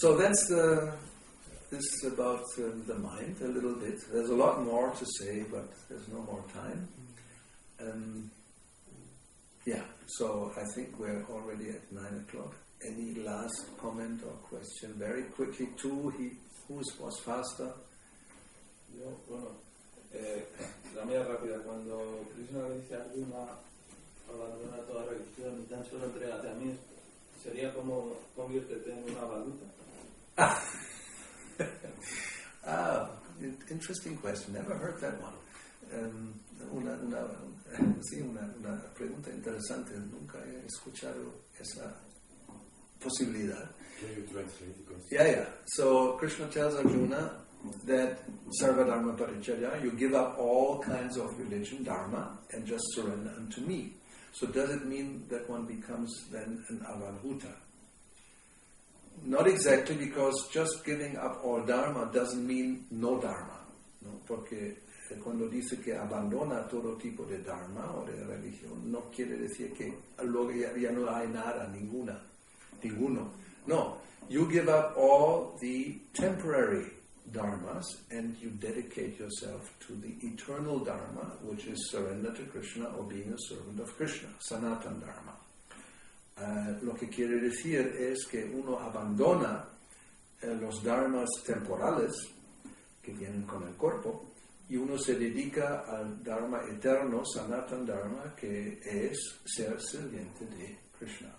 So that's this is about the mind a little bit. There's a lot more to say, but there's no more time. So I think we're already at 9 o'clock. Any last comment or question? Very quickly, who was faster? La mía rápida. Cuando Krishna le dice a Arjuna, abandona toda religión y tan solo entrégate a mí, Sería como conviértete en una baluta. Interesting question. Never heard that one. Una pregunta interesante. Nunca he escuchado esa posibilidad. Can you translate the question? Yeah. So Krishna tells Arjuna that Sarva Dharma Parityaya, you give up all kinds of religion, dharma, and just surrender unto me. So does it mean that one becomes then an avalhuta? Not exactly, because just giving up all dharma doesn't mean no dharma, ¿no? Porque cuando dice que abandona todo tipo de dharma o de religión, no quiere decir que luego ya no hay nada, ninguno. No, you give up all the temporary dharmas and you dedicate yourself to the eternal dharma, which is surrender to Krishna or being a servant of Krishna, Sanatan Dharma. Lo que quiere decir es que uno abandona los dharmas temporales que vienen con el cuerpo y uno se dedica al dharma eterno, Sanatan Dharma, que es ser sirviente de Krishna.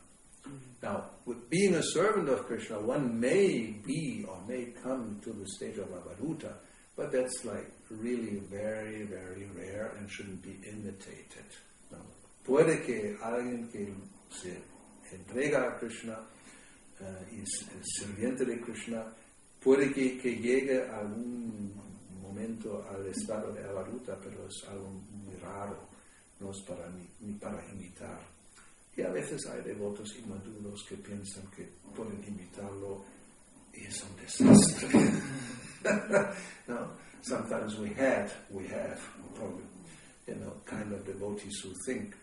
Now, with being a servant of Krishna, one may be or may come to the stage of Avaruta, but that's like really very, very rare and shouldn't be imitated. No. Puede que alguien que se entrega a Krishna y es sirviente de Krishna, puede que llegue a algún momento al estado de Avaruta, pero es algo muy raro, no es para ni para imitar. Y a veces hay devotos inmaduros que piensan que pueden imitarlo y es un desastre. No, sometimes we have probably, kind of devotees who think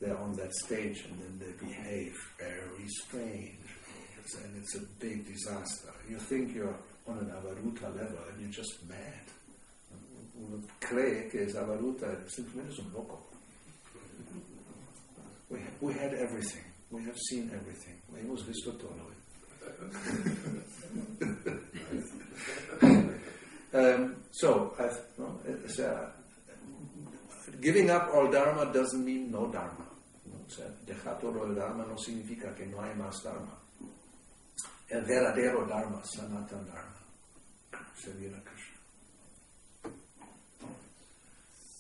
they're on that stage and then they behave very strange. And it's a big disaster. You think you're on an avaruta level and you're just mad. Uno cree que es avaruta, simplemente es un loco. We had everything. We have seen everything. Hemos visto todo. Giving up all dharma doesn't mean no dharma. O sea, dejar todo el dharma no significa que no hay más dharma. El verdadero dharma, Sanatan Dharma, servir a Krishna.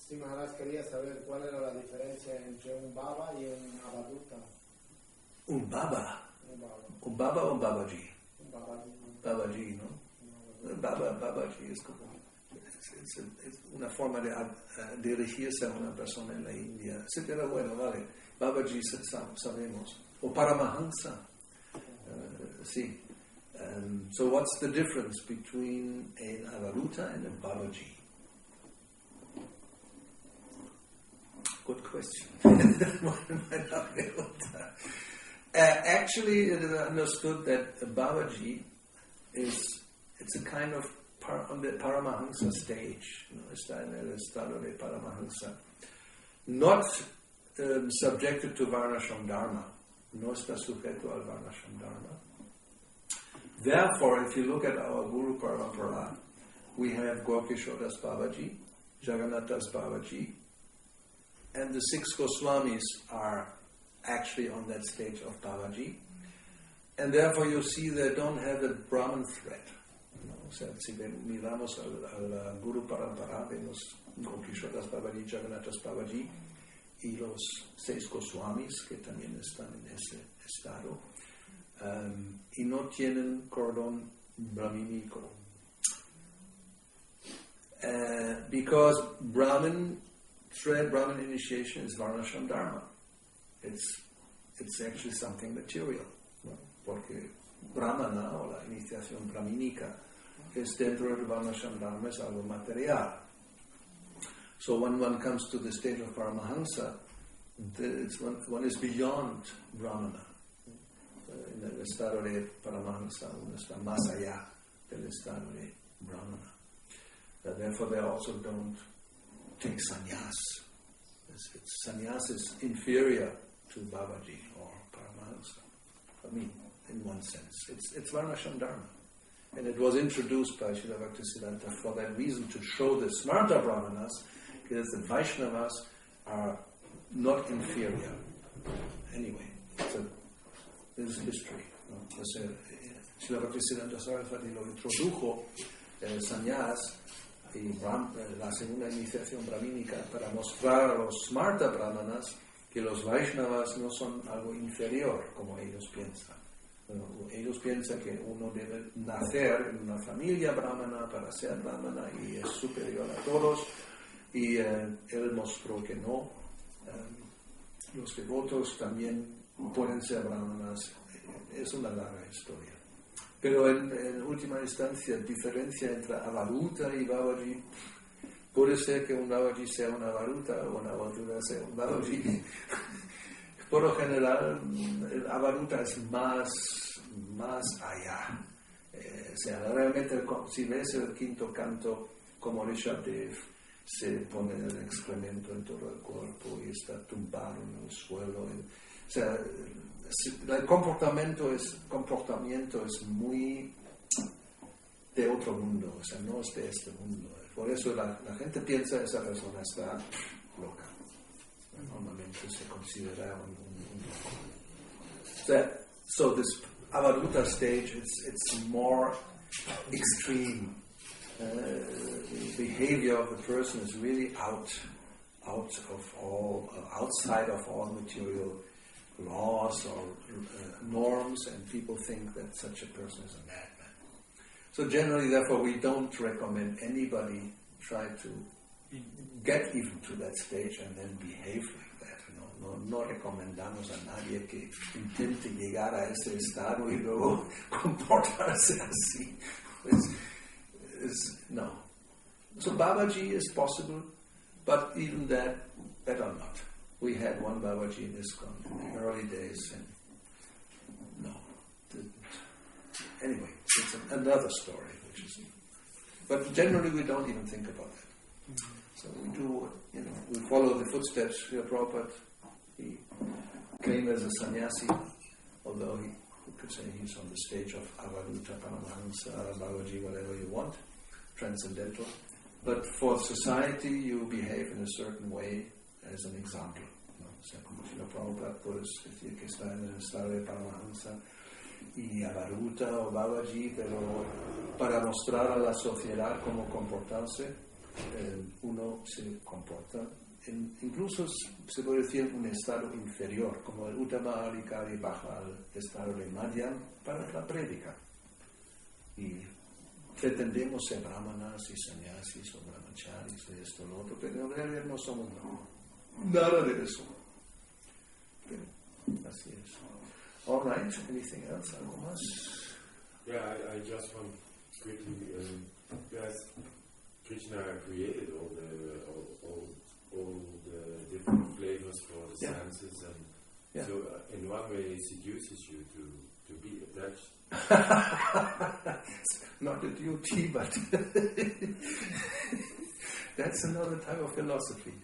Sí, Maharaj, quería saber cuál era la diferencia entre un baba y un avaduta. Un baba. Un baba o un babaji. Un babaji. Babaji, ¿no? Babaji es como es una forma de dirigirse a una persona en la India. Sí, pero bueno, vale. Babaji sabemos. O Paramahansa. Sí. So what's the difference between an avaruta and a babaji? Good question. Actually, it is understood that a babaji it's a kind of on the Paramahansa stage, está en el estado de Paramahansa, not subjected to Varnashram Dharma, no está sujeto al Varnashram Dharma. Therefore, if you look at our Guru Parampara, we have Gaur-Kishoras Babaji, Jagannathas Babaji, and the 6 Goswamis are actually on that stage of Babaji. And therefore you see they don't have a Brahman thread. O sea, si miramos al Guru Parampara, vemos Gaur-Kishoras Babaji, Jagannathas Babaji y los 6 Goswamis que también están en ese estado. Y no tienen cordón brahminico. Because Brahman initiation is Varnashram Dharma. It's actually something material, ¿no? Porque Brahmana o la iniciación brahmínica es dentro del Varnashram Dharma, es algo material. So when one comes to the stage of Paramahansa, one is beyond Brahmana. En el estado de Paramahansa, uno está más allá del estado de Brahmana. Therefore they also don't take sannyas. Sannyas is inferior to Babaji or Paramahansa. I mean, in one sense. It's Varnashram Dharma. And it was introduced by Srila Bhaktisiddhanta for that reason, to show the Smarta Brahmanas, because the Vaishnavas are not inferior. Anyway, is history. ¿No? O sea, Srila Bhaktisiddhanta Saraswati lo introdujo sannyas y la segunda iniciación brahmínica para mostrar a los Smarta Brahmanas que los Vaishnavas no son algo inferior como ellos piensan. Ellos piensan que uno debe nacer en una familia brahmana para ser brahmana y es superior a todos, y él mostró que no. Los devotos también pueden ser brahmanas. Es una larga historia. Pero en última instancia, diferencia entre avaruta y babaji. Puede ser que un babaji sea una avaruta o una avaruta sea un babaji. Por lo general, el avaruta es más allá. O sea, realmente, si ves el quinto canto, como Rishabdev se pone el excremento en todo el cuerpo y está tumbado en el suelo. O sea, el comportamiento es muy de otro mundo, o sea, no es de este mundo. Por eso la gente piensa que esa persona está loca. Normalmente se considera un loco. So this avaruta stage, it's more extreme. The behavior of the person is really outside of all material laws or norms, and people think that such a person is a madman. So generally, therefore, we don't recommend anybody try to get even to that stage and then behave like that. No recomendamos a nadie que intente llegar a ese estado y luego comportarse así. No. So Babaji is possible, but even that, better not. We had one Babaji in ISKCON in the early days, and no, didn't. Anyway, it's another story, but generally we don't even think about that. Mm-hmm. So we do, we follow the footsteps. Srila Prabhupada, he came as a sannyasi, although we could say he's on the stage of Avaruta, Paramahansa, Babaji, whatever you want, transcendental. But for society, you behave in a certain way as an example. O sea, como Srila Prabhupada, puedes decir que está en el estado de Paramahansa y Avaruta o Babaji, pero para mostrar a la sociedad cómo comportarse, uno se comporta incluso se puede decir un estado inferior, como el Uttama Adhikari baja al estado de Madhyam para la prédica. Y pretendemos ser brahmanas y sannyasis o brahmacharis de esto o lo otro, pero en realidad no somos nada de eso. Pero así es. All right, anything else? ¿Algo más? Yeah, I just want quickly, guys, Krishna created all the different flavors for the senses, and so in one way it seduces you to be attached. Not a duty, but that's another type of philosophy.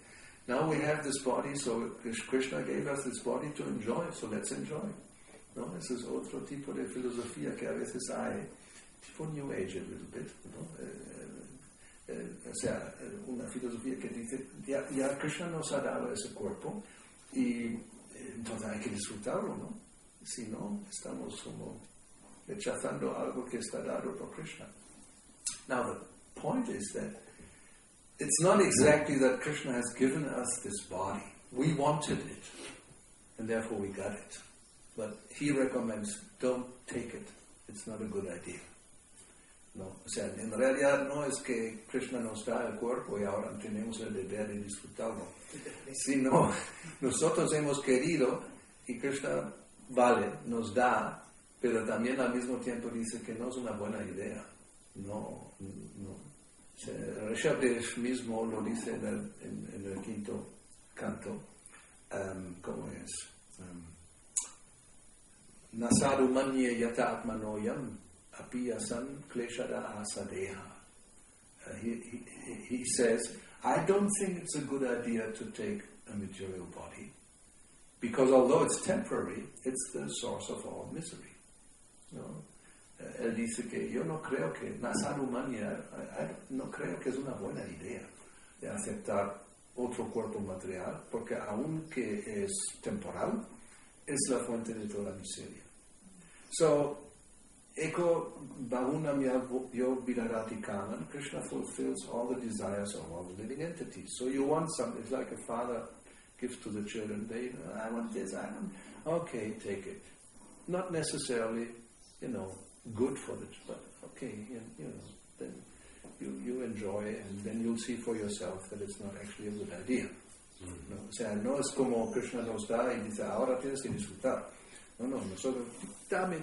Now we have this body, so Krishna gave us this body to enjoy, so let's enjoy. ¿No? Ese es otro tipo de filosofía que a veces hay, tipo New Age a little bit, ¿no? O sea, una filosofía que dice, ya Krishna nos ha dado ese cuerpo y entonces hay que disfrutarlo, ¿no? Si no, estamos como rechazando algo que está dado por Krishna. Now the point is that it's not exactly that Krishna has given us this body. We wanted it, and therefore we got it. But he recommends, don't take it. It's not a good idea. No, o sea, en realidad no es que Krishna nos da el cuerpo y ahora tenemos el deber de disfrutarlo, sino nosotros hemos querido y Krishna, vale, nos da, pero también al mismo tiempo dice que no es una buena idea. No. O sea, Rishabdev mismo lo dice en el quinto canto, ¿cómo es? Nasadu manye yata atmanoyam apiyasan kleshada asadeha. He says, I don't think it's a good idea to take a material body, because although it's temporary, it's the source of all misery. ¿No? Él dice que yo no creo que Nasadu manya, no creo que es una buena idea de aceptar otro cuerpo material, porque aunque es temporal, es la fuente de toda miseria. So, Eko Bahunam Yog Vidarati Kaman, Krishna fulfills all the desires of all the living entities. So you want something, it's like a father gives to the children, I want this, I want, okay, take it. Not necessarily, good for the, but okay, then you enjoy it, and then you'll see for yourself that it's not actually a good idea. ¿No? O sea, no es como Krishna nos da y dice, ahora tienes que disfrutar. No, nosotros, dame,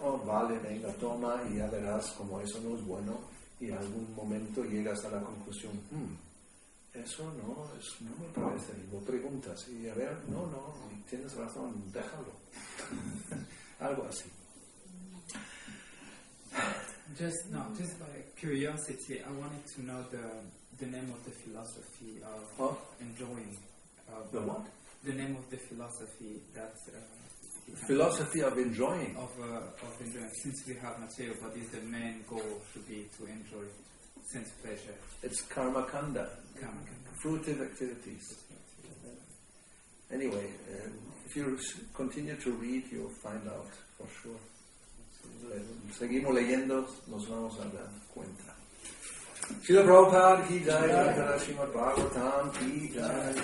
oh, vale, venga, toma, y ya verás como eso no es bueno, y en algún momento llegas a la conclusión, eso no me parece, y lo preguntas, y a ver, no, tienes razón, déjalo. Algo así. Just by curiosity, I wanted to know the name of the philosophy of enjoying. The what? The name of the philosophy that... philosophy of enjoying. Of enjoying. Since we have material bodies, the main goal should be to enjoy sense pleasure. It's karma kanda. Fruitive activities. Anyway, if you continue to read, you'll find out for sure. Seguimos leyendo, nos vamos a dar cuenta. Srila Prabhupada ki jai, Srimad Bhagavatam ki jai.